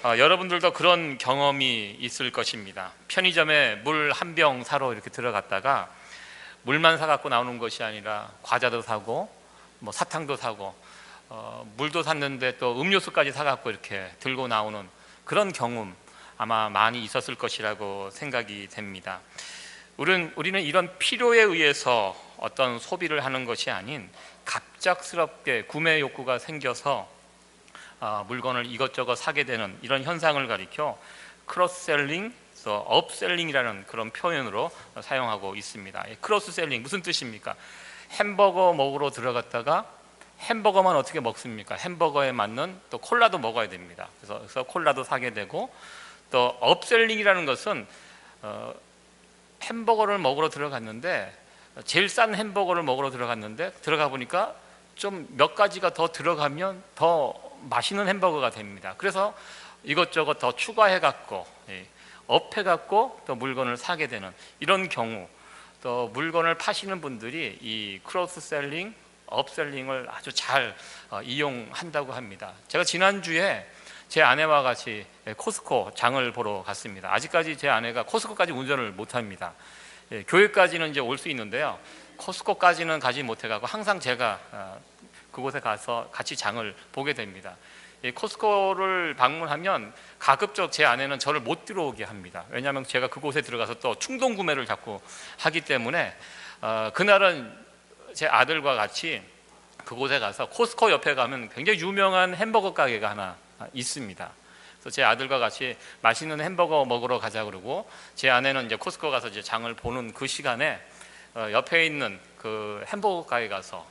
여러분들도 그런 경험이 있을 것입니다. 편의점에 물 한 병 사러 이렇게 들어갔다가 물만 사갖고 나오는 것이 아니라 과자도 사고 뭐 사탕도 사고 물도 샀는데 또 음료수까지 사갖고 이렇게 들고 나오는 그런 경험 아마 많이 있었을 것이라고 생각이 됩니다. 우리는 이런 필요에 의해서 어떤 소비를 하는 것이 아닌 갑작스럽게 구매 욕구가 생겨서 물건을 이것저것 사게 되는 이런 현상을 가리켜 크로스셀링, 업셀링이라는 그런 표현으로 사용하고 있습니다. 크로스셀링 무슨 뜻입니까? 햄버거 먹으러 들어갔다가 햄버거만 어떻게 먹습니까? 햄버거에 맞는 또 콜라도 먹어야 됩니다. 그래서 콜라도 사게 되고, 또 업셀링이라는 것은 햄버거를 먹으러 들어갔는데 제일 싼 햄버거를 먹으러 들어갔는데 들어가 보니까 좀 몇 가지가 더 들어가면 더 맛있는 햄버거가 됩니다. 그래서 이것저것 더 추가해 갖고 업해 갖고 또 물건을 사게 되는 이런 경우, 또 물건을 파시는 분들이 이 크로스셀링, 업셀링을 아주 잘 이용한다고 합니다. 제가 지난주에 제 아내와 같이 코스코 장을 보러 갔습니다. 아직까지 제 아내가 코스코까지 운전을 못합니다. 교회까지는 이제 올 수 있는데요, 코스코까지는 가지 못해가고 항상 제가 그곳에 가서 같이 장을 보게 됩니다. 코스코를 방문하면 가급적 제 아내는 저를 못 들어오게 합니다. 왜냐하면 제가 그곳에 들어가서 또 충동 구매를 자꾸 하기 때문에 그날은 제 아들과 같이 그곳에 가서, 코스코 옆에 가면 굉장히 유명한 햄버거 가게가 하나 있습니다. 그래서 제 아들과 같이 맛있는 햄버거 먹으러 가자 그러고, 제 아내는 이제 코스코 가서 이제 장을 보는 그 시간에 옆에 있는 그 햄버거 가게 가서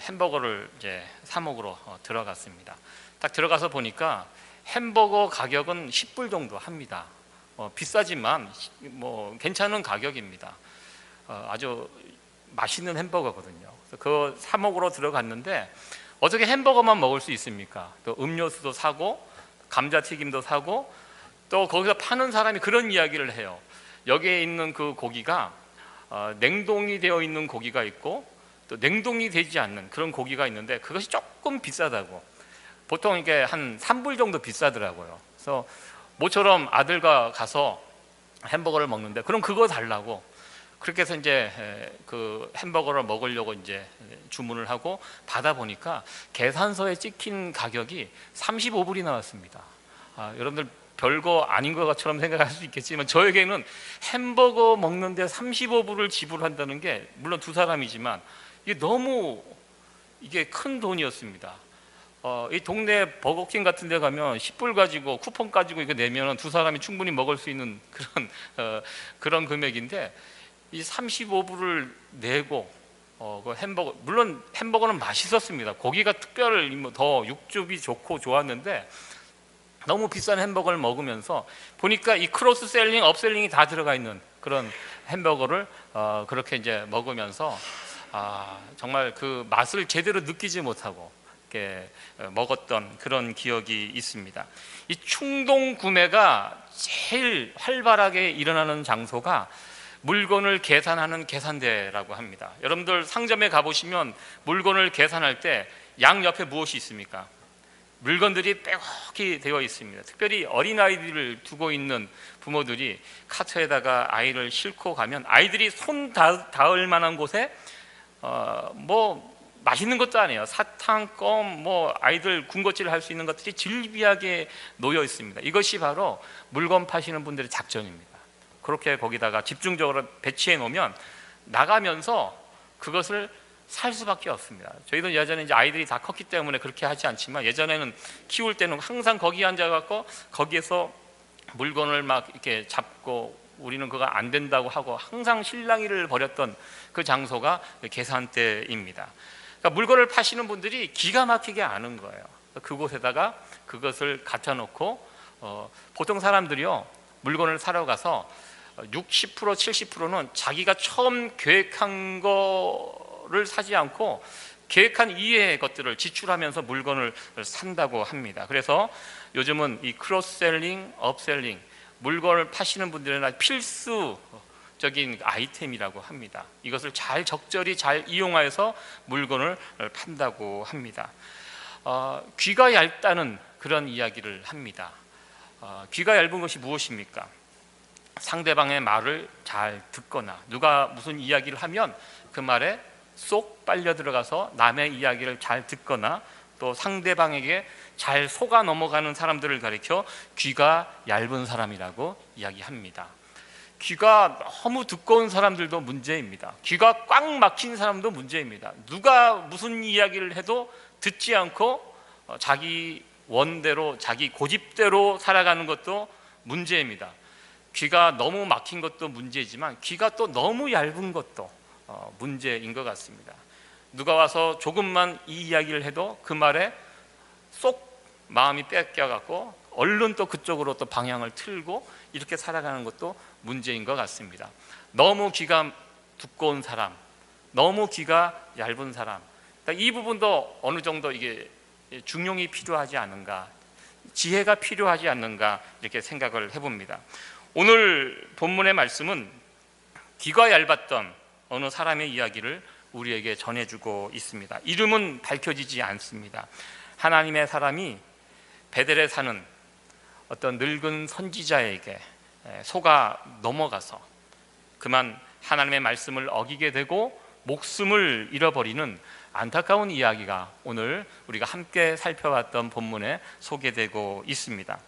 햄버거를 이제 사 먹으러 들어갔습니다. 딱 들어가서 보니까 햄버거 가격은 10불 정도 합니다. 비싸지만 뭐 괜찮은 가격입니다. 아주 맛있는 햄버거거든요. 그래서 그거 사 먹으러 들어갔는데 어떻게 햄버거만 먹을 수 있습니까? 또 음료수도 사고 감자튀김도 사고, 또 거기서 파는 사람이 그런 이야기를 해요. 여기에 있는 그 고기가 냉동이 되어 있는 고기가 있고 또 냉동이 되지 않는 그런 고기가 있는데 그것이 조금 비싸다고. 보통 이게 한 3불 정도 비싸더라고요. 그래서 모처럼 아들과 가서 햄버거를 먹는데 그럼 그거 달라고. 그렇게 해서 이제 그 햄버거를 먹으려고 이제 주문을 하고 받아 보니까 계산서에 찍힌 가격이 35불이 나왔습니다. 여러분들 별거 아닌 것처럼 생각할 수 있겠지만 저에게는 햄버거 먹는데 35불을 지불한다는 게, 물론 두 사람이지만 이게 큰 돈이었습니다. 이 동네 버거킹 같은 데 가면 10불 가지고 쿠폰 가지고 이거 내면 두 사람이 충분히 먹을 수 있는 그런 금액인데, 이 35불을 내고 그 햄버거, 물론 햄버거는 맛있었습니다. 고기가 특별히 더 육즙이 좋고 좋았는데 너무 비싼 햄버거를 먹으면서 보니까 이 크로스셀링, 업셀링이 다 들어가 있는 그런 햄버거를 그렇게 이제 먹으면서 정말 그 맛을 제대로 느끼지 못하고 이렇게 먹었던 그런 기억이 있습니다. 이 충동 구매가 제일 활발하게 일어나는 장소가 물건을 계산하는 계산대라고 합니다. 여러분들 상점에 가보시면 물건을 계산할 때 양 옆에 무엇이 있습니까? 물건들이 빼곡히 되어 있습니다. 특별히 어린아이들을 두고 있는 부모들이 카트에다가 아이를 싣고 가면 아이들이 손 닿을 만한 곳에 뭐 맛있는 것도 아니에요. 사탕, 껌, 뭐 아이들 군것질 할 수 있는 것들이 질비하게 놓여 있습니다. 이것이 바로 물건 파시는 분들의 작전입니다. 그렇게 거기다가 집중적으로 배치해 놓으면 나가면서 그것을 살 수밖에 없습니다. 저희도 예전에 이제 아이들이 다 컸기 때문에 그렇게 하지 않지만, 예전에는 키울 때는 항상 거기 앉아갖고 거기에서 물건을 막 이렇게 잡고 우리는 그거 안 된다고 하고 항상 실랑이를 벌였던 그 장소가 계산대입니다. 그러니까 물건을 파시는 분들이 기가 막히게 아는 거예요. 그곳에다가 그것을 갖다 놓고 보통 사람들이요, 물건을 사러 가서 60% 70%는 자기가 처음 계획한 거를 사지 않고 계획한 이외의 것들을 지출하면서 물건을 산다고 합니다. 그래서 요즘은 이 크로스셀링, 업셀링, 물건을 파시는 분들은 필수적인 아이템이라고 합니다. 이것을 적절히 잘 이용해서 물건을 판다고 합니다. 귀가 얇다는 그런 이야기를 합니다. 귀가 얇은 것이 무엇입니까? 상대방의 말을 잘 듣거나 누가 무슨 이야기를 하면 그 말에 쏙 빨려 들어가서 남의 이야기를 잘 듣거나 또 상대방에게 잘 속아 넘어가는 사람들을 가리켜 귀가 얇은 사람이라고 이야기합니다. 귀가 너무 두꺼운 사람들도 문제입니다. 귀가 꽉 막힌 사람도 문제입니다. 누가 무슨 이야기를 해도 듣지 않고 자기 원대로 자기 고집대로 살아가는 것도 문제입니다. 귀가 너무 막힌 것도 문제지만 귀가 또 너무 얇은 것도 문제인 것 같습니다. 누가 와서 조금만 이 이야기를 해도 그 말에 쏙 마음이 뺏겨갖고 얼른 또 그쪽으로 또 방향을 틀고 이렇게 살아가는 것도 문제인 것 같습니다. 너무 귀가 두꺼운 사람, 너무 귀가 얇은 사람, 이 부분도 어느 정도 이게 중용이 필요하지 않은가, 지혜가 필요하지 않는가 이렇게 생각을 해봅니다. 오늘 본문의 말씀은 귀가 얇았던 어느 사람의 이야기를 우리에게 전해주고 있습니다. 이름은 밝혀지지 않습니다. 하나님의 사람이 베델에 사는 어떤 늙은 선지자에게 속아 넘어가서 그만 하나님의 말씀을 어기게 되고 목숨을 잃어버리는 안타까운 이야기가 오늘 우리가 함께 살펴봤던 본문에 소개되고 있습니다.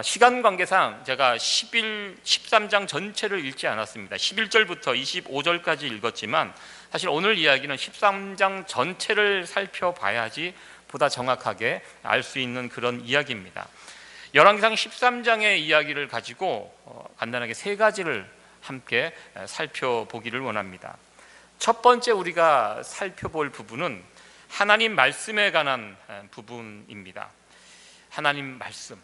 시간 관계상 제가 13장 전체를 읽지 않았습니다. 11절부터 25절까지 읽었지만 사실 오늘 이야기는 13장 전체를 살펴봐야지 보다 정확하게 알 수 있는 그런 이야기입니다. 열왕기상 13장의 이야기를 가지고 간단하게 세 가지를 함께 살펴보기를 원합니다. 첫 번째 우리가 살펴볼 부분은 하나님 말씀에 관한 부분입니다. 하나님 말씀.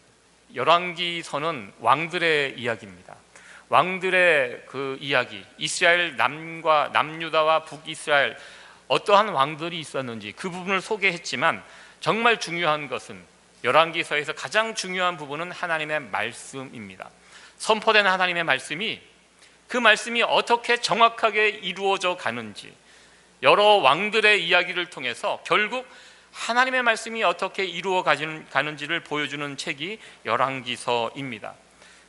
열왕기서는 왕들의 이야기입니다. 왕들의 그 이야기, 이스라엘 남유다와 북이스라엘 어떠한 왕들이 있었는지 그 부분을 소개했지만 정말 중요한 것은 열왕기서에서 가장 중요한 부분은 하나님의 말씀입니다. 선포된 하나님의 말씀이 그 말씀이 어떻게 정확하게 이루어져 가는지 여러 왕들의 이야기를 통해서 결국 하나님의 말씀이 어떻게 이루어 가는지를 보여주는 책이 열왕기서입니다.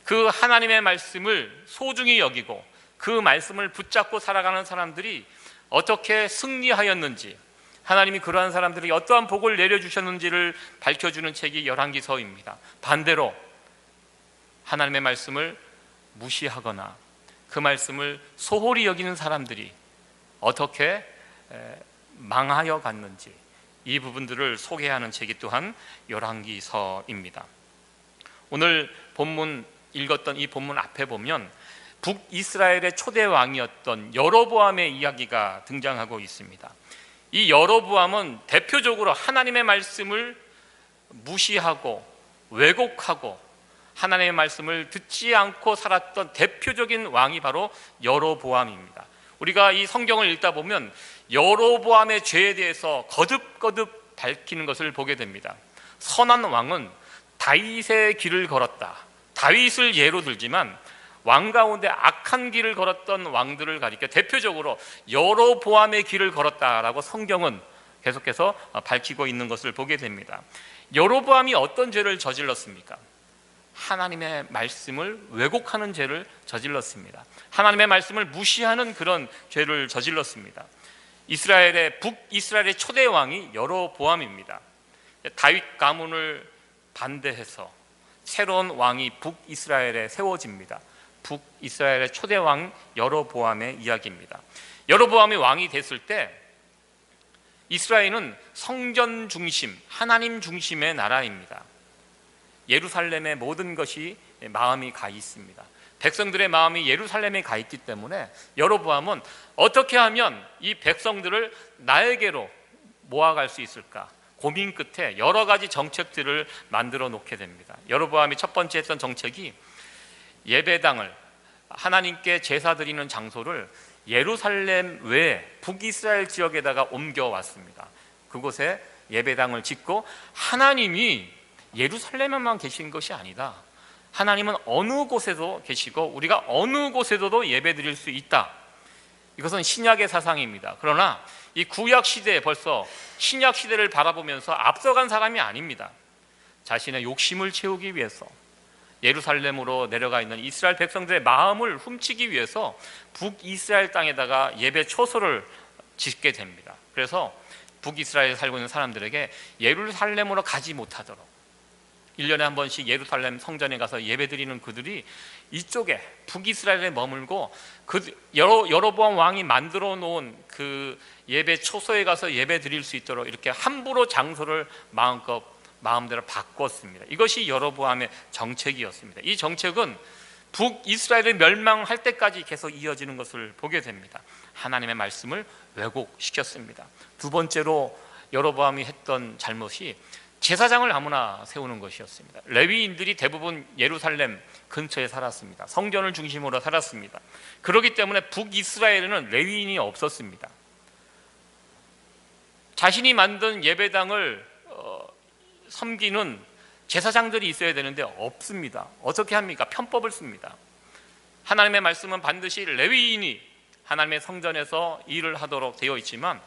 그 하나님의 말씀을 소중히 여기고 그 말씀을 붙잡고 살아가는 사람들이 어떻게 승리하였는지 하나님이 그러한 사람들이 어떠한 복을 내려주셨는지를 밝혀주는 책이 열왕기서입니다. 반대로 하나님의 말씀을 무시하거나 그 말씀을 소홀히 여기는 사람들이 어떻게 망하여 갔는지 이 부분들을 소개하는 책이 또한 열왕기서입니다. 오늘 본문 읽었던 이 본문 앞에 보면 북이스라엘의 초대 왕이었던 여로보암의 이야기가 등장하고 있습니다. 이 여로보암은 대표적으로 하나님의 말씀을 무시하고 왜곡하고 하나님의 말씀을 듣지 않고 살았던 대표적인 왕이 바로 여로보암입니다. 우리가 이 성경을 읽다 보면 여로보암의 죄에 대해서 거듭거듭 밝히는 것을 보게 됩니다. 선한 왕은 다윗의 길을 걸었다. 다윗을 예로 들지만 왕 가운데 악한 길을 걸었던 왕들을 가리켜 대표적으로 여로보암의 길을 걸었다라고 성경은 계속해서 밝히고 있는 것을 보게 됩니다. 여로보암이 어떤 죄를 저질렀습니까? 하나님의 말씀을 왜곡하는 죄를 저질렀습니다. 하나님의 말씀을 무시하는 그런 죄를 저질렀습니다. 북이스라엘의 초대 왕이 여로보암입니다. 다윗 가문을 반대해서 새로운 왕이 북이스라엘에 세워집니다. 북이스라엘의 초대 왕 여로보암의 이야기입니다. 여로보암이 왕이 됐을 때 이스라엘은 성전 중심, 하나님 중심의 나라입니다. 예루살렘의 모든 것이 마음이 가 있습니다. 백성들의 마음이 예루살렘에 가 있기 때문에 여로보암은 어떻게 하면 이 백성들을 나에게로 모아갈 수 있을까 고민 끝에 여러 가지 정책들을 만들어 놓게 됩니다. 여로보암이 첫 번째 했던 정책이 예배당을 하나님께 제사 드리는 장소를 예루살렘 외 북이스라엘 지역에다가 옮겨왔습니다. 그곳에 예배당을 짓고 하나님이 예루살렘에만 계신 것이 아니다. 하나님은 어느 곳에도 계시고 우리가 어느 곳에서도 예배 드릴 수 있다. 이것은 신약의 사상입니다. 그러나 이 구약 시대에 벌써 신약 시대를 바라보면서 앞서간 사람이 아닙니다. 자신의 욕심을 채우기 위해서 예루살렘으로 내려가 있는 이스라엘 백성들의 마음을 훔치기 위해서 북이스라엘 땅에다가 예배 초소를 짓게 됩니다. 그래서 북이스라엘에 살고 있는 사람들에게 예루살렘으로 가지 못하도록 1년에 한 번씩 예루살렘 성전에 가서 예배드리는 그들이 이쪽에 북이스라엘에 머물고 그 여로보암 왕이 만들어 놓은 그 예배 초소에 가서 예배드릴 수 있도록 이렇게 함부로 장소를 마음대로 바꿨습니다. 이것이 여로보암의 정책이었습니다. 이 정책은 북이스라엘이 멸망할 때까지 계속 이어지는 것을 보게 됩니다. 하나님의 말씀을 왜곡시켰습니다. 두 번째로 여로보암이 했던 잘못이 제사장을 아무나 세우는 것이었습니다. 레위인들이 대부분 예루살렘 근처에 살았습니다. 성전을 중심으로 살았습니다. 그렇기 때문에 북이스라엘에는 레위인이 없었습니다. 자신이 만든 예배당을 섬기는 제사장들이 있어야 되는데 없습니다. 어떻게 합니까? 편법을 씁니다. 하나님의 말씀은 반드시 레위인이 하나님의 성전에서 일을 하도록 되어 있지만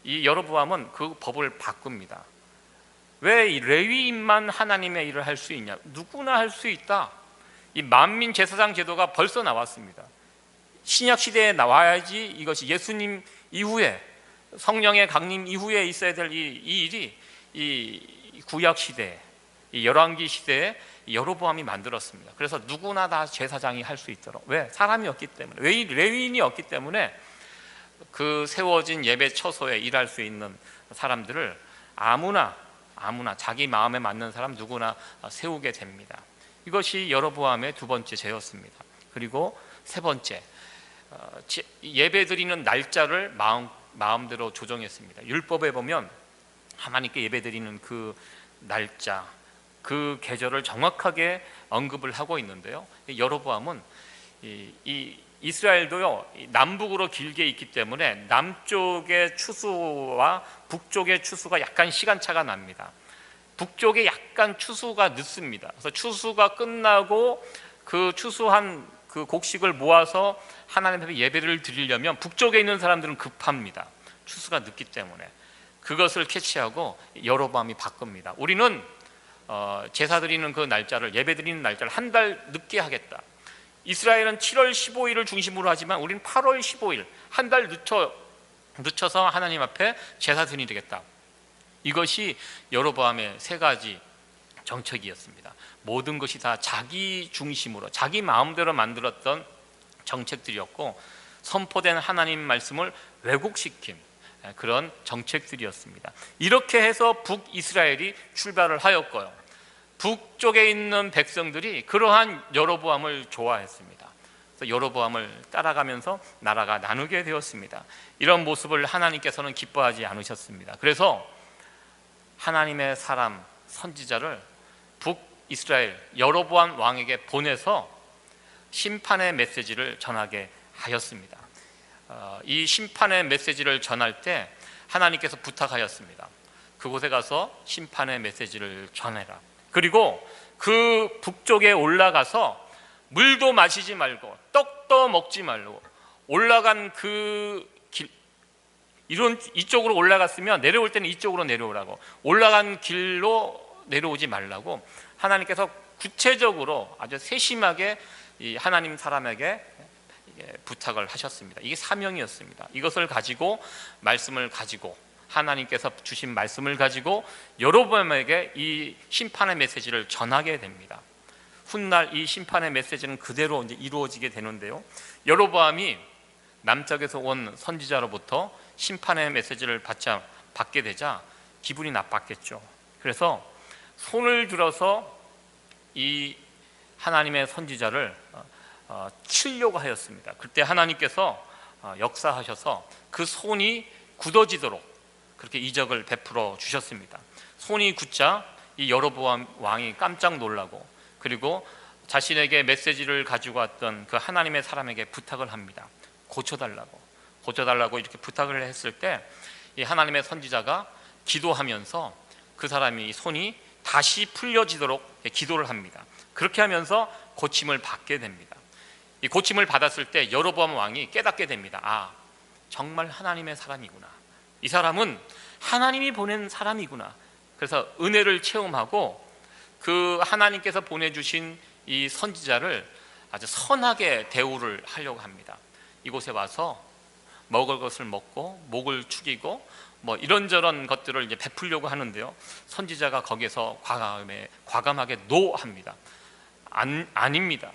이 여로보암은 그 법을 바꿉니다. 왜 이 레위인만 하나님의 일을 할 수 있냐? 누구나 할 수 있다. 이 만민 제사장 제도가 벌써 나왔습니다. 신약 시대에 나와야지 이것이 예수님 이후에 성령의 강림 이후에 있어야 될 이 일이 이 구약 시대, 이 열왕기 시대에 여로보암이 만들었습니다. 그래서 누구나 다 제사장이 할 수 있도록. 왜? 사람이 없기 때문에, 레위인이 없기 때문에 그 세워진 예배 처소에 일할 수 있는 사람들을 아무나 자기 마음에 맞는 사람 누구나 세우게 됩니다. 이것이 여로보암의 두 번째 죄였습니다. 그리고 세 번째, 예배드리는 날짜를 마음대로 조정했습니다. 율법에 보면 하나님께 예배드리는 그 날짜, 그 계절을 정확하게 언급을 하고 있는데요. 여로보암은 이스라엘도요 남북으로 길게 있기 때문에 남쪽의 추수와 북쪽의 추수가 약간 시간차가 납니다. 북쪽에 약간 추수가 늦습니다. 그래서 추수가 끝나고 그 추수한 그 곡식을 모아서 하나님 앞에 예배를 드리려면 북쪽에 있는 사람들은 급합니다. 추수가 늦기 때문에. 그것을 캐치하고 여로보암이 바꿉니다. 우리는 제사 드리는 그 날짜를, 예배 드리는 날짜를 한 달 늦게 하겠다. 이스라엘은 7월 15일을 중심으로 하지만 우리는 8월 15일 한 달 늦춰서 하나님 앞에 제사 드리겠다. 이것이 여로보암의 세 가지 정책이었습니다. 모든 것이 다 자기 중심으로 자기 마음대로 만들었던 정책들이었고 선포된 하나님 말씀을 왜곡시킨 그런 정책들이었습니다. 이렇게 해서 북이스라엘이 출발을 하였고요. 북쪽에 있는 백성들이 그러한 여로보암을 좋아했습니다. 그래서 여로보암을 따라가면서 나라가 나누게 되었습니다. 이런 모습을 하나님께서는 기뻐하지 않으셨습니다. 그래서 하나님의 사람 선지자를 북이스라엘 여로보암 왕에게 보내서 심판의 메시지를 전하게 하였습니다. 이 심판의 메시지를 전할 때 하나님께서 부탁하였습니다. 그곳에 가서 심판의 메시지를 전해라. 그리고 그 북쪽에 올라가서 물도 마시지 말고 떡도 먹지 말고 올라간 그 길, 이쪽으로 올라갔으면 내려올 때는 이쪽으로 내려오라고, 올라간 길로 내려오지 말라고 하나님께서 구체적으로 아주 세심하게 이 하나님 사람에게 부탁을 하셨습니다. 이게 사명이었습니다. 이것을 가지고, 말씀을 가지고, 하나님께서 주신 말씀을 가지고 여로보암에게 이 심판의 메시지를 전하게 됩니다. 훗날 이 심판의 메시지는 그대로 이제 이루어지게 되는데요. 여로보암이 남쪽에서 온 선지자로부터 심판의 메시지를 받게 되자 기분이 나빴겠죠. 그래서 손을 들어서 이 하나님의 선지자를 치려고 하였습니다. 그때 하나님께서 역사하셔서 그 손이 굳어지도록 그렇게 이적을 베풀어 주셨습니다. 손이 굳자 이 여로보암 왕이 깜짝 놀라고, 그리고 자신에게 메시지를 가지고 왔던 그 하나님의 사람에게 부탁을 합니다. 고쳐달라고 이렇게 부탁을 했을 때 이 하나님의 선지자가 기도하면서 그 사람이 손이 다시 풀려지도록 기도를 합니다. 그렇게 하면서 고침을 받게 됩니다. 이 고침을 받았을 때 여로보암 왕이 깨닫게 됩니다. 아, 정말 하나님의 사람이구나. 이 사람은 하나님이 보낸 사람이구나. 그래서 은혜를 체험하고 그 하나님께서 보내주신 이 선지자를 아주 선하게 대우를 하려고 합니다. 이곳에 와서 먹을 것을 먹고 목을 축이고 뭐 이런저런 것들을 이제 베풀려고 하는데요, 선지자가 거기에서 과감하게 노합니다. 아닙니다.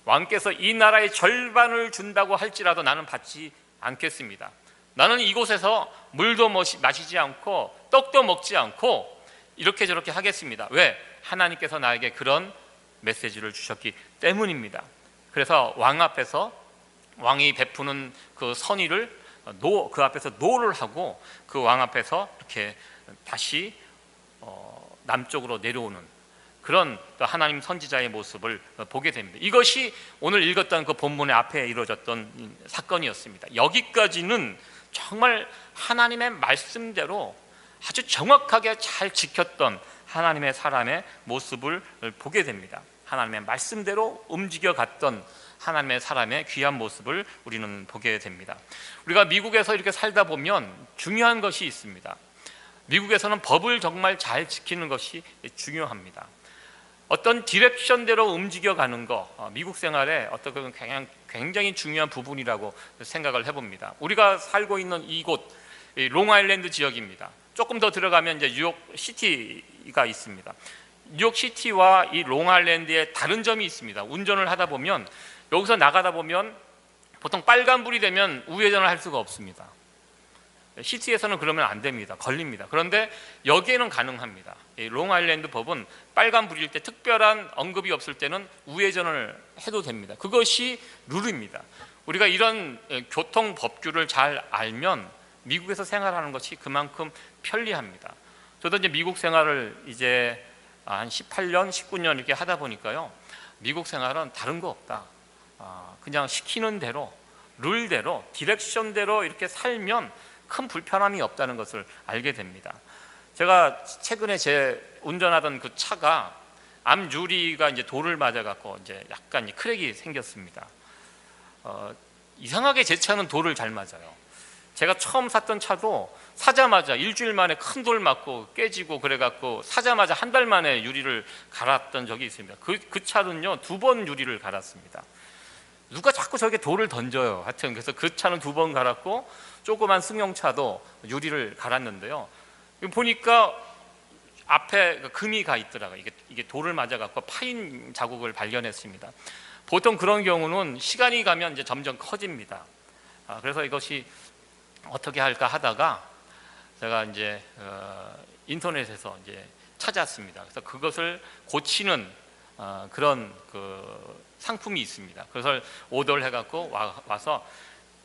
왕께서 이 나라의 절반을 준다고 할지라도 나는 받지 않겠습니다. 나는 이곳에서 물도 마시지 않고 떡도 먹지 않고 이렇게 저렇게 하겠습니다. 왜? 하나님께서 나에게 그런 메시지를 주셨기 때문입니다. 그래서 왕 앞에서 왕이 베푸는 그 선의를 그 앞에서 노를 하고 그 왕 앞에서 이렇게 다시 남쪽으로 내려오는 그런 또 하나님 선지자의 모습을 보게 됩니다. 이것이 오늘 읽었던 그 본문의 앞에 이루어졌던 사건이었습니다. 여기까지는 정말 하나님의 말씀대로 아주 정확하게 잘 지켰던 하나님의 사람의 모습을 보게 됩니다. 하나님의 말씀대로 움직여갔던 하나님의 사람의 귀한 모습을 우리는 보게 됩니다. 우리가 미국에서 이렇게 살다 보면 중요한 것이 있습니다. 미국에서는 법을 정말 잘 지키는 것이 중요합니다. 어떤 디렉션대로 움직여가는 거, 미국 생활에 어떤 굉장히 중요한 부분이라고 생각을 해봅니다. 우리가 살고 있는 이곳 롱아일랜드 지역입니다. 조금 더 들어가면 이제 뉴욕 시티가 있습니다. 뉴욕 시티와 이 롱아일랜드에 다른 점이 있습니다. 운전을 하다 보면 여기서 나가다 보면 보통 빨간불이 되면 우회전을 할 수가 없습니다. 시티에서는 그러면 안 됩니다. 걸립니다. 그런데 여기에는 가능합니다. 이 롱아일랜드 법은 빨간불일 때 특별한 언급이 없을 때는 우회전을 해도 됩니다. 그것이 룰입니다. 우리가 이런 교통 법규를 잘 알면 미국에서 생활하는 것이 그만큼 편리합니다. 저도 이제 미국 생활을 이제 한 18년, 19년 이렇게 하다 보니까요, 미국 생활은 다른 거 없다. 그냥 시키는 대로, 룰대로, 디렉션대로 이렇게 살면 큰 불편함이 없다는 것을 알게 됩니다. 제가 최근에 제 운전하던 그 차가 앞 유리가 이제 돌을 맞아갖고 이제 약간 크랙이 생겼습니다. 이상하게 제 차는 돌을 잘 맞아요. 제가 처음 샀던 차도 사자마자 일주일 만에 큰 돌 맞고 깨지고 그래갖고 사자마자 한 달 만에 유리를 갈았던 적이 있습니다. 그 차는요 2번 유리를 갈았습니다. 누가 자꾸 저게 돌을 던져요. 하여튼 그래서 그 차는 2번 갈았고 조그만 승용차도 유리를 갈았는데요, 보니까 앞에 금이 가 있더라고요. 이게 돌을 맞아갖고 파인 자국을 발견했습니다. 보통 그런 경우는 시간이 가면 이제 점점 커집니다. 그래서 이것이 어떻게 할까 하다가 제가 이제 인터넷에서 이제 찾았습니다. 그래서 그것을 고치는 그런 그 상품이 있습니다. 그래서 오더를 해갖고 와서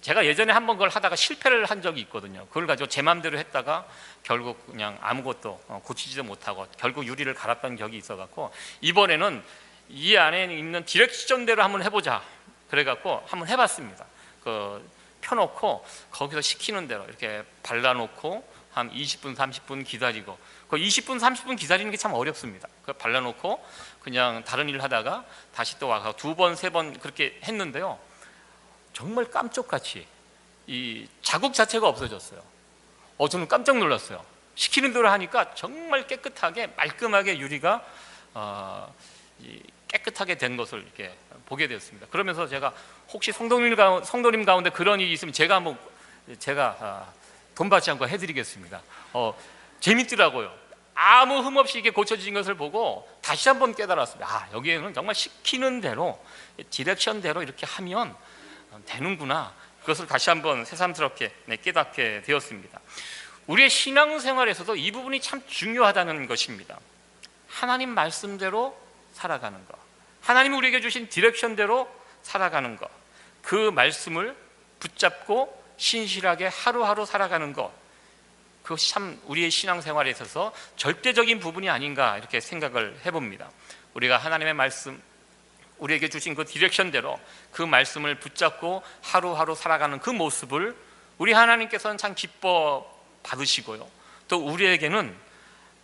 제가 예전에 한번 그걸 하다가 실패를 한 적이 있거든요. 그걸 가지고 제 마음대로 했다가 결국 그냥 아무것도 고치지도 못하고 결국 유리를 갈았던 적이 있어갖고 이번에는 이 안에 있는 디렉션대로 한번 해보자 그래갖고 한번 해봤습니다. 펴놓고 거기서 시키는 대로 이렇게 발라놓고 한 20분 30분 기다리고, 그 20분 30분 기다리는 게 참 어렵습니다. 발라놓고 그냥 다른 일을 하다가 다시 또 와서 2번 3번 그렇게 했는데요, 정말 깜짝같이 이 자국 자체가 없어졌어요. 저는 깜짝 놀랐어요. 시키는 대로 하니까 정말 깨끗하게 말끔하게 유리가 깨끗하게 된 것을 이렇게 보게 되었습니다. 그러면서 제가 혹시 성도님 가운데 그런 일이 있으면 제가 돈 받지 않고 해드리겠습니다. 재밌더라고요. 아무 흠 없이 이게 고쳐진 것을 보고 다시 한번 깨달았습니다. 여기에는 정말 시키는 대로, 디렉션대로 이렇게 하면 되는구나. 그것을 다시 한번 새삼스럽게 깨닫게 되었습니다. 우리의 신앙생활에서도 이 부분이 참 중요하다는 것입니다. 하나님 말씀대로 살아가는 것, 하나님이 우리에게 주신 디렉션대로 살아가는 것, 그 말씀을 붙잡고 신실하게 하루하루 살아가는 것, 그것이 참 우리의 신앙생활에 있어서 절대적인 부분이 아닌가 이렇게 생각을 해봅니다. 우리가 하나님의 말씀, 우리에게 주신 그 디렉션대로 그 말씀을 붙잡고 하루하루 살아가는 그 모습을 우리 하나님께서는 참 기뻐 받으시고요, 또 우리에게는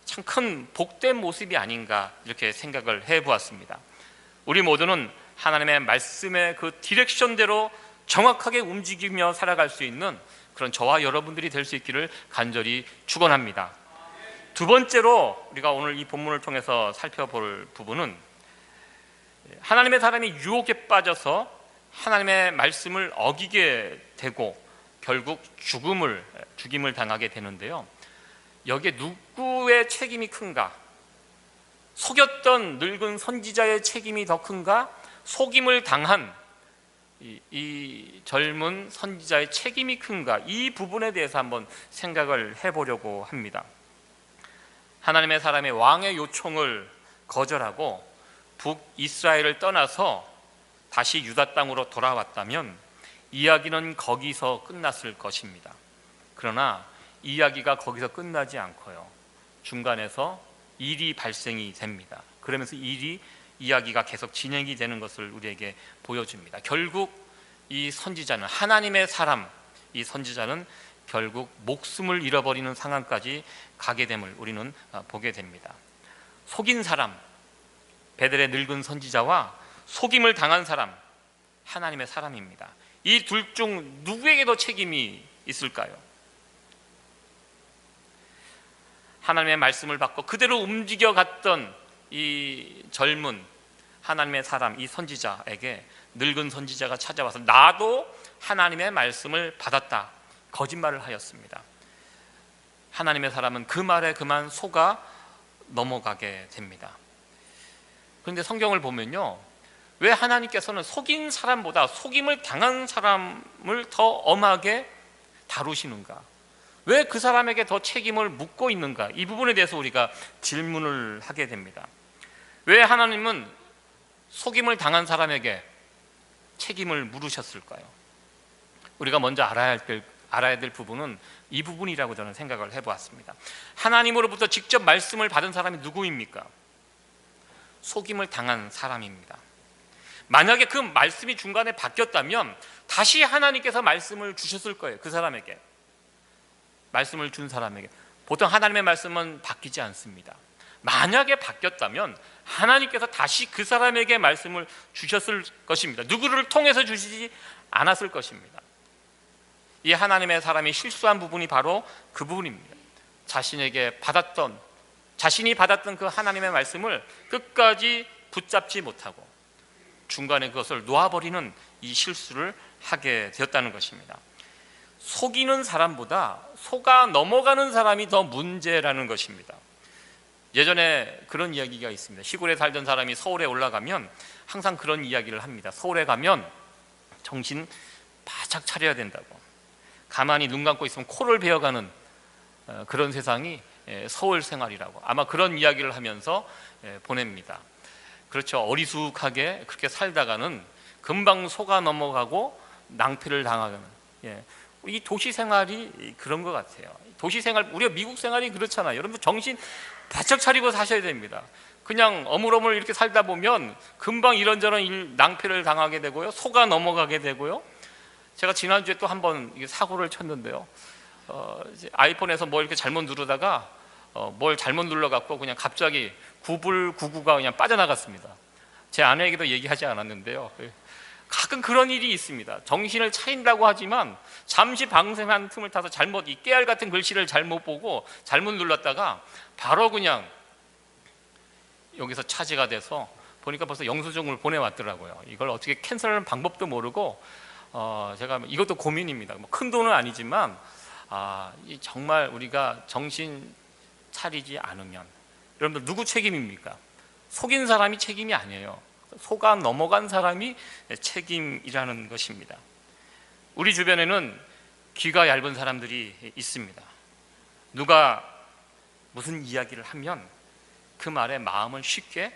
참 큰 복된 모습이 아닌가 이렇게 생각을 해보았습니다. 우리 모두는 하나님의 말씀의 그 디렉션대로 정확하게 움직이며 살아갈 수 있는 그런 저와 여러분들이 될 수 있기를 간절히 축원합니다. 두 번째로 우리가 오늘 이 본문을 통해서 살펴볼 부분은 하나님의 사람이 유혹에 빠져서 하나님의 말씀을 어기게 되고 결국 죽임을 당하게 되는데요. 여기에 누구의 책임이 큰가? 속였던 늙은 선지자의 책임이 더 큰가? 속임을 당한 이 젊은 선지자의 책임이 큰가? 이 부분에 대해서 한번 생각을 해보려고 합니다. 하나님의 사람의 왕의 요청을 거절하고 북이스라엘을 떠나서 다시 유다 땅으로 돌아왔다면 이야기는 거기서 끝났을 것입니다. 그러나 이야기가 거기서 끝나지 않고요, 중간에서 일이 발생이 됩니다. 그러면서 이야기가 계속 진행이 되는 것을 우리에게 보여줍니다. 결국 이 선지자는, 하나님의 사람, 이 선지자는 결국 목숨을 잃어버리는 상황까지 가게 됨을 우리는 보게 됩니다. 속인 사람, 베델의 늙은 선지자와 속임을 당한 사람, 하나님의 사람입니다. 이 둘 중 누구에게 더 책임이 있을까요? 하나님의 말씀을 받고 그대로 움직여갔던 이 젊은 하나님의 사람, 이 선지자에게 늙은 선지자가 찾아와서 나도 하나님의 말씀을 받았다, 거짓말을 하였습니다. 하나님의 사람은 그 말에 그만 속아 넘어가게 됩니다. 그런데 성경을 보면요, 왜 하나님께서는 속인 사람보다 속임을 당한 사람을 더 엄하게 다루시는가? 왜 그 사람에게 더 책임을 묻고 있는가? 이 부분에 대해서 우리가 질문을 하게 됩니다. 왜 하나님은 속임을 당한 사람에게 책임을 물으셨을까요? 우리가 먼저 알아야 될 부분은 이 부분이라고 저는 생각을 해보았습니다. 하나님으로부터 직접 말씀을 받은 사람이 누구입니까? 속임을 당한 사람입니다. 만약에 그 말씀이 중간에 바뀌었다면 다시 하나님께서 말씀을 주셨을 거예요. 그 사람에게, 말씀을 준 사람에게. 보통 하나님의 말씀은 바뀌지 않습니다. 만약에 바뀌었다면 하나님께서 다시 그 사람에게 말씀을 주셨을 것입니다. 누구를 통해서 주시지 않았을 것입니다. 이 하나님의 사람이 실수한 부분이 바로 그 부분입니다. 자신이 받았던 그 하나님의 말씀을 끝까지 붙잡지 못하고 중간에 그것을 놓아버리는 이 실수를 하게 되었다는 것입니다. 속이는 사람보다 속아 넘어가는 사람이 더 문제라는 것입니다. 예전에 그런 이야기가 있습니다. 시골에 살던 사람이 서울에 올라가면 항상 그런 이야기를 합니다. 서울에 가면 정신 바짝 차려야 된다고. 가만히 눈 감고 있으면 코를 베어가는 그런 세상이 서울 생활이라고, 아마 그런 이야기를 하면서 보냅니다. 그렇죠. 어리숙하게 그렇게 살다가는 금방 속아 넘어가고 낭패를 당하는, 이 도시 생활이 그런 것 같아요. 도시 생활, 우리가 미국 생활이 그렇잖아요. 여러분 정신 바짝 차리고 사셔야 됩니다. 그냥 어물어물 이렇게 살다 보면 금방 이런저런 낭패를 당하게 되고요, 속아 넘어가게 되고요. 제가 지난주에 또 한 번 사고를 쳤는데요. 아이폰에서 뭐 이렇게 잘못 누르다가 뭘 잘못 눌러갖고 그냥 갑자기 9불99가 그냥 빠져나갔습니다. 제 아내에게도 얘기하지 않았는데요. 가끔 그런 일이 있습니다. 정신을 차린다고 하지만 잠시 방심한 틈을 타서 잘못, 이 깨알 같은 글씨를 잘못 보고 잘못 눌렀다가 바로 그냥 여기서 차지가 돼서 보니까 벌써 영수증을 보내왔더라고요. 이걸 어떻게 캔슬하는 방법도 모르고 제가 이것도 고민입니다. 뭐 큰 돈은 아니지만 정말 우리가 정신 차리지 않으면, 여러분들 누구 책임입니까? 속인 사람이 책임이 아니에요. 속아 넘어간 사람이 책임이라는 것입니다. 우리 주변에는 귀가 얇은 사람들이 있습니다. 누가 무슨 이야기를 하면 그 말에 마음을 쉽게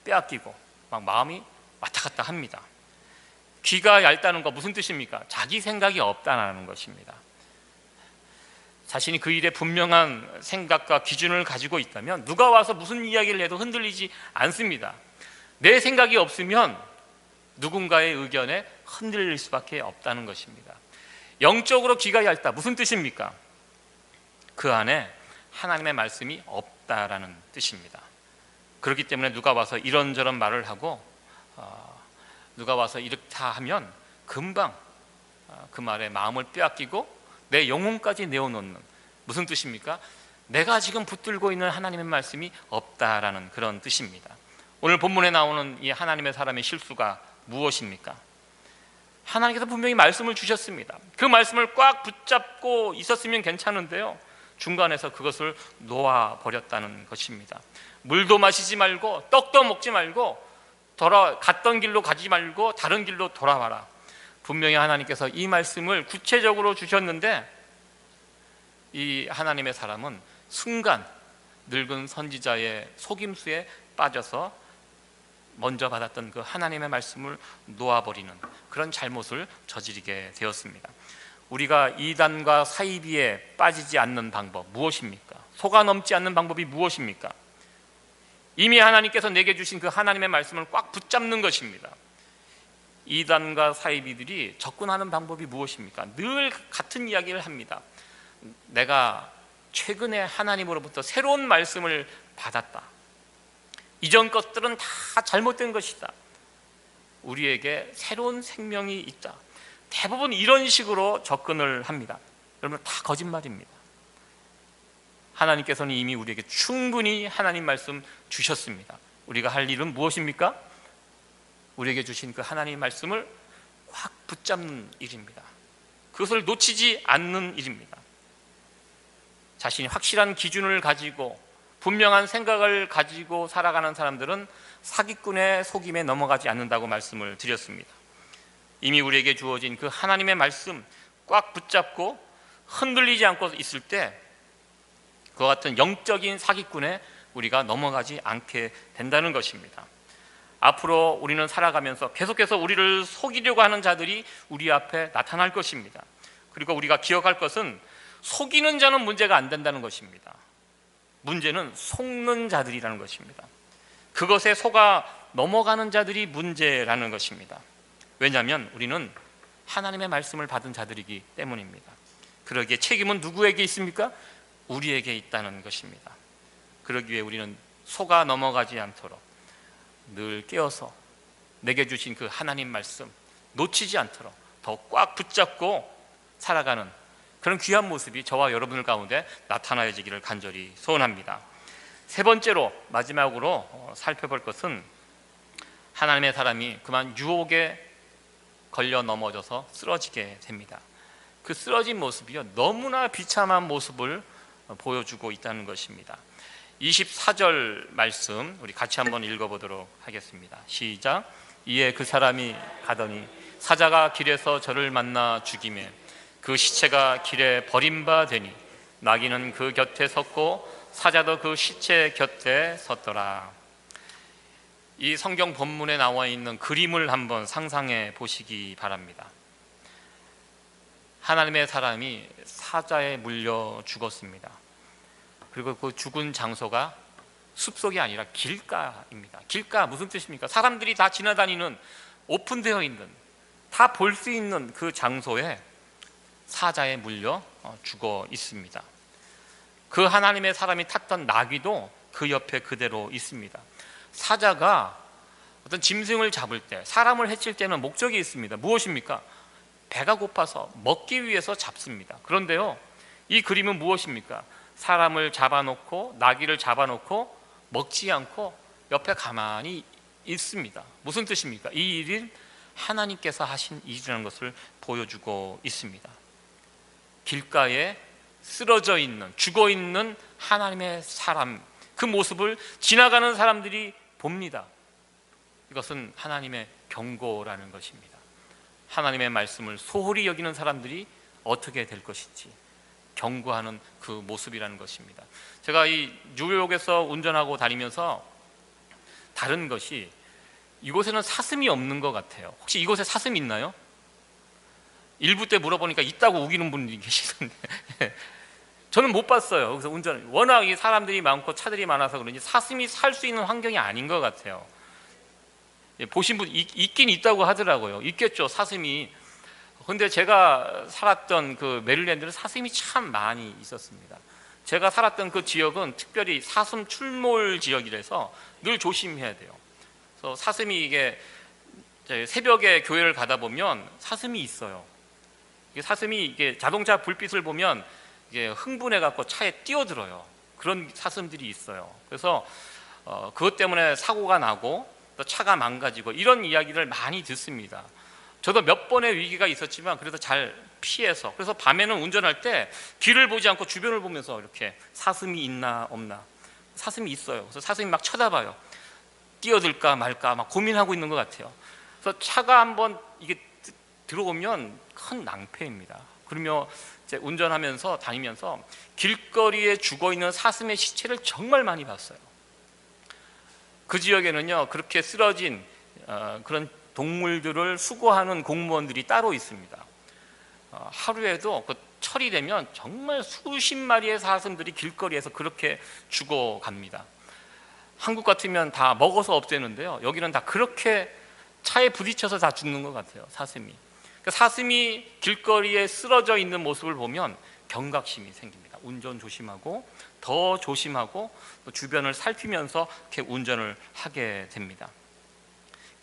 빼앗기고 막 마음이 왔다 갔다 합니다. 귀가 얇다는 거 무슨 뜻입니까? 자기 생각이 없다는 것입니다. 자신이 그 일에 분명한 생각과 기준을 가지고 있다면 누가 와서 무슨 이야기를 해도 흔들리지 않습니다. 내 생각이 없으면 누군가의 의견에 흔들릴 수밖에 없다는 것입니다. 영적으로 귀가 얇다, 무슨 뜻입니까? 그 안에 하나님의 말씀이 없다라는 뜻입니다. 그렇기 때문에 누가 와서 이런저런 말을 하고 누가 와서 이렇다 하면 금방 그 말에 마음을 빼앗기고 내 영혼까지 내어놓는, 무슨 뜻입니까? 내가 지금 붙들고 있는 하나님의 말씀이 없다라는 그런 뜻입니다. 오늘 본문에 나오는 이 하나님의 사람의 실수가 무엇입니까? 하나님께서 분명히 말씀을 주셨습니다. 그 말씀을 꽉 붙잡고 있었으면 괜찮은데요, 중간에서 그것을 놓아버렸다는 것입니다. 물도 마시지 말고 떡도 먹지 말고 갔던 길로 가지 말고 다른 길로 돌아와라. 분명히 하나님께서 이 말씀을 구체적으로 주셨는데, 이 하나님의 사람은 순간 늙은 선지자의 속임수에 빠져서 먼저 받았던 그 하나님의 말씀을 놓아버리는 그런 잘못을 저지르게 되었습니다. 우리가 이단과 사이비에 빠지지 않는 방법 무엇입니까? 속아 넘지 않는 방법이 무엇입니까? 이미 하나님께서 내게 주신 그 하나님의 말씀을 꽉 붙잡는 것입니다. 이단과 사이비들이 접근하는 방법이 무엇입니까? 늘 같은 이야기를 합니다. 내가 최근에 하나님으로부터 새로운 말씀을 받았다. 이전 것들은 다 잘못된 것이다. 우리에게 새로운 생명이 있다. 대부분 이런 식으로 접근을 합니다. 여러분, 다 거짓말입니다. 하나님께서는 이미 우리에게 충분히 하나님 말씀 주셨습니다. 우리가 할 일은 무엇입니까? 우리에게 주신 그 하나님 말씀을 확 붙잡는 일입니다. 그것을 놓치지 않는 일입니다. 자신이 확실한 기준을 가지고 분명한 생각을 가지고 살아가는 사람들은 사기꾼의 속임에 넘어가지 않는다고 말씀을 드렸습니다. 이미 우리에게 주어진 그 하나님의 말씀 꽉 붙잡고 흔들리지 않고 있을 때 그와 같은 영적인 사기꾼에 우리가 넘어가지 않게 된다는 것입니다. 앞으로 우리는 살아가면서 계속해서 우리를 속이려고 하는 자들이 우리 앞에 나타날 것입니다. 그리고 우리가 기억할 것은 속이는 자는 문제가 안 된다는 것입니다. 문제는 속는 자들이라는 것입니다. 그것에 속아 넘어가는 자들이 문제라는 것입니다. 왜냐하면 우리는 하나님의 말씀을 받은 자들이기 때문입니다. 그러기에 책임은 누구에게 있습니까? 우리에게 있다는 것입니다. 그러기 위해 우리는 속아 넘어가지 않도록 늘 깨어서 내게 주신 그 하나님 말씀 놓치지 않도록 더 꽉 붙잡고 살아가는 그런 귀한 모습이 저와 여러분들 가운데 나타나야지기를 간절히 소원합니다. 세 번째로 마지막으로 살펴볼 것은 하나님의 사람이 그만 유혹에 걸려 넘어져서 쓰러지게 됩니다. 그 쓰러진 모습이요, 너무나 비참한 모습을 보여주고 있다는 것입니다. 24절 말씀 우리 같이 한번 읽어보도록 하겠습니다. 시작. 이에 그 사람이 가더니 사자가 길에서 저를 만나 죽이매 그 시체가 길에 버림바 되니 나귀는 그 곁에 섰고 사자도 그 시체 곁에 섰더라. 이 성경 본문에 나와 있는 그림을 한번 상상해 보시기 바랍니다. 하나님의 사람이 사자에 물려 죽었습니다. 그리고 그 죽은 장소가 숲속이 아니라 길가입니다. 길가 무슨 뜻입니까? 사람들이 다 지나다니는 오픈되어 있는 다 볼 수 있는 그 장소에 사자에 물려 죽어 있습니다. 그 하나님의 사람이 탔던 나귀도 그 옆에 그대로 있습니다. 사자가 어떤 짐승을 잡을 때, 사람을 해칠 때는 목적이 있습니다. 무엇입니까? 배가 고파서 먹기 위해서 잡습니다. 그런데요, 이 그림은 무엇입니까? 사람을 잡아놓고 나귀를 잡아놓고 먹지 않고 옆에 가만히 있습니다. 무슨 뜻입니까? 이 일은 하나님께서 하신 일이라는 것을 보여주고 있습니다. 길가에 쓰러져 있는, 죽어 있는 하나님의 사람, 그 모습을 지나가는 사람들이 봅니다. 이것은 하나님의 경고라는 것입니다. 하나님의 말씀을 소홀히 여기는 사람들이 어떻게 될 것인지 경고하는 그 모습이라는 것입니다. 제가 이 뉴욕에서 운전하고 다니면서 다른 것이, 이곳에는 사슴이 없는 것 같아요. 혹시 이곳에 사슴이 있나요? 일부 때 물어보니까 있다고 우기는 분들이 계시던데 저는 못 봤어요. 그래서 워낙 사람들이 많고 차들이 많아서 그런지 사슴이 살 수 있는 환경이 아닌 것 같아요. 보신 분 있긴 있다고 하더라고요. 있겠죠, 사슴이. 근데 제가 살았던 그 메릴랜드는 사슴이 참 많이 있었습니다. 제가 살았던 그 지역은 특별히 사슴 출몰 지역이라서 늘 조심해야 돼요. 그래서 사슴이 이게 새벽에 교회를 가다 보면 사슴이 있어요. 사슴이 이게 자동차 불빛을 보면 이게 흥분해 갖고 차에 뛰어들어요. 그런 사슴들이 있어요. 그래서 그것 때문에 사고가 나고 또 차가 망가지고 이런 이야기를 많이 듣습니다. 저도 몇 번의 위기가 있었지만 그래도 잘 피해서, 그래서 밤에는 운전할 때 뒤를 보지 않고 주변을 보면서 이렇게 사슴이 있나 없나, 사슴이 있어요. 그래서 사슴이 막 쳐다봐요. 뛰어들까 말까 막 고민하고 있는 것 같아요. 그래서 차가 한번 이게 들어오면 큰 낭패입니다. 그러며 이제 운전하면서 다니면서 길거리에 죽어있는 사슴의 시체를 정말 많이 봤어요. 그 지역에는요, 그렇게 쓰러진 그런 동물들을 수거하는 공무원들이 따로 있습니다. 하루에도 그 철이 되면 정말 수십 마리의 사슴들이 길거리에서 그렇게 죽어갑니다. 한국 같으면 다 먹어서 없애는데요, 여기는 다 그렇게 차에 부딪혀서 다 죽는 것 같아요, 사슴이. 그러니까 사슴이 길거리에 쓰러져 있는 모습을 보면 경각심이 생깁니다. 운전 조심하고 더 조심하고 또 주변을 살피면서 이렇게 운전을 하게 됩니다.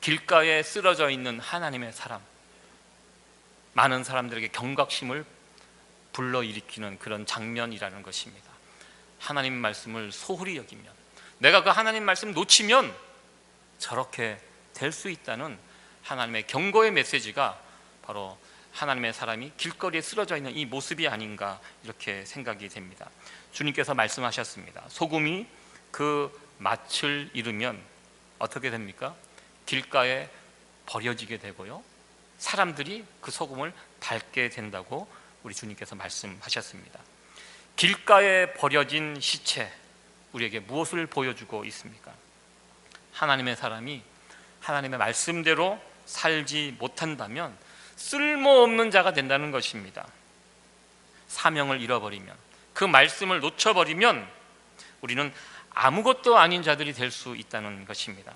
길가에 쓰러져 있는 하나님의 사람, 많은 사람들에게 경각심을 불러일으키는 그런 장면이라는 것입니다. 하나님 말씀을 소홀히 여기면, 내가 그 하나님 말씀 놓치면 저렇게 될 수 있다는 하나님의 경고의 메시지가 바로 하나님의 사람이 길거리에 쓰러져 있는 이 모습이 아닌가, 이렇게 생각이 됩니다. 주님께서 말씀하셨습니다. 소금이 그 맛을 잃으면 어떻게 됩니까? 길가에 버려지게 되고요, 사람들이 그 소금을 밟게 된다고 우리 주님께서 말씀하셨습니다. 길가에 버려진 시체, 우리에게 무엇을 보여주고 있습니까? 하나님의 사람이 하나님의 말씀대로 살지 못한다면 쓸모없는 자가 된다는 것입니다. 사명을 잃어버리면, 그 말씀을 놓쳐버리면 우리는 아무것도 아닌 자들이 될 수 있다는 것입니다.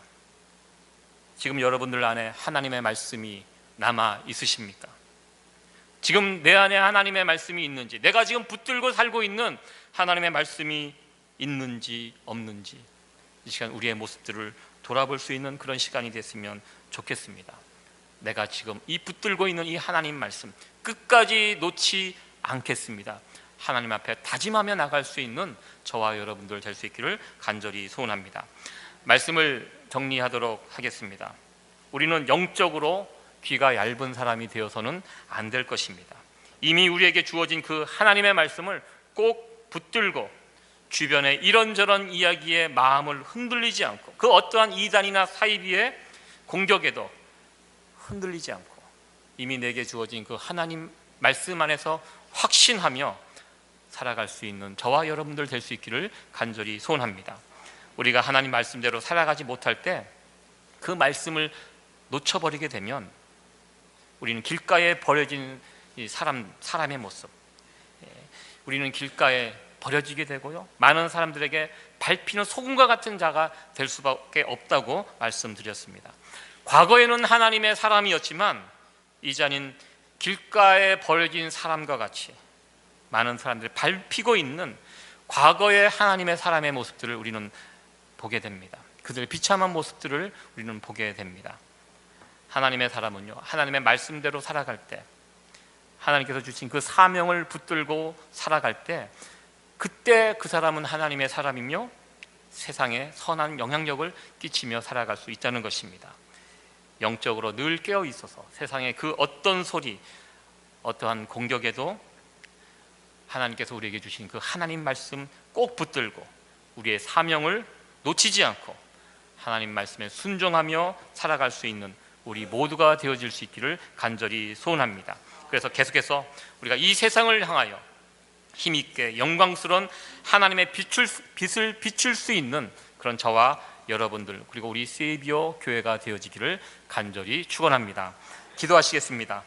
지금 여러분들 안에 하나님의 말씀이 남아 있으십니까? 지금 내 안에 하나님의 말씀이 있는지, 내가 지금 붙들고 살고 있는 하나님의 말씀이 있는지 없는지, 이 시간 우리의 모습들을 돌아볼 수 있는 그런 시간이 됐으면 좋겠습니다. 내가 지금 이 붙들고 있는 이 하나님 말씀 끝까지 놓지 않겠습니다. 하나님 앞에 다짐하며 나갈 수 있는 저와 여러분들 될 수 있기를 간절히 소원합니다. 말씀을 정리하도록 하겠습니다. 우리는 영적으로 귀가 얇은 사람이 되어서는 안 될 것입니다. 이미 우리에게 주어진 그 하나님의 말씀을 꼭 붙들고 주변의 이런저런 이야기에 마음을 흔들리지 않고, 그 어떠한 이단이나 사이비의 공격에도 흔들리지 않고 이미 내게 주어진 그 하나님 말씀 안에서 확신하며 살아갈 수 있는 저와 여러분들 될 수 있기를 간절히 소원합니다. 우리가 하나님 말씀대로 살아가지 못할 때 그 말씀을 놓쳐버리게 되면 우리는 길가에 버려진 이 사람의 모습, 우리는 길가에 버려지게 되고요, 많은 사람들에게 밟히는 소금과 같은 자가 될 수밖에 없다고 말씀드렸습니다. 과거에는 하나님의 사람이었지만 이제는 길가에 버려진 사람과 같이 많은 사람들이 밟히고 있는 과거의 하나님의 사람의 모습들을 우리는 보게 됩니다. 그들의 비참한 모습들을 우리는 보게 됩니다. 하나님의 사람은요, 하나님의 말씀대로 살아갈 때, 하나님께서 주신 그 사명을 붙들고 살아갈 때, 그때 그 사람은 하나님의 사람이며 세상에 선한 영향력을 끼치며 살아갈 수 있다는 것입니다. 영적으로 늘 깨어 있어서 세상의 그 어떤 소리, 어떠한 공격에도 하나님께서 우리에게 주신 그 하나님 말씀 꼭 붙들고 우리의 사명을 놓치지 않고 하나님 말씀에 순종하며 살아갈 수 있는 우리 모두가 되어질 수 있기를 간절히 소원합니다. 그래서 계속해서 우리가 이 세상을 향하여 힘있게 영광스러운 하나님의 빛을 비출 수 있는 그런 저와 여러분들, 그리고 우리 세이비어 교회가 되어지기를 간절히 축원합니다. 기도하시겠습니다.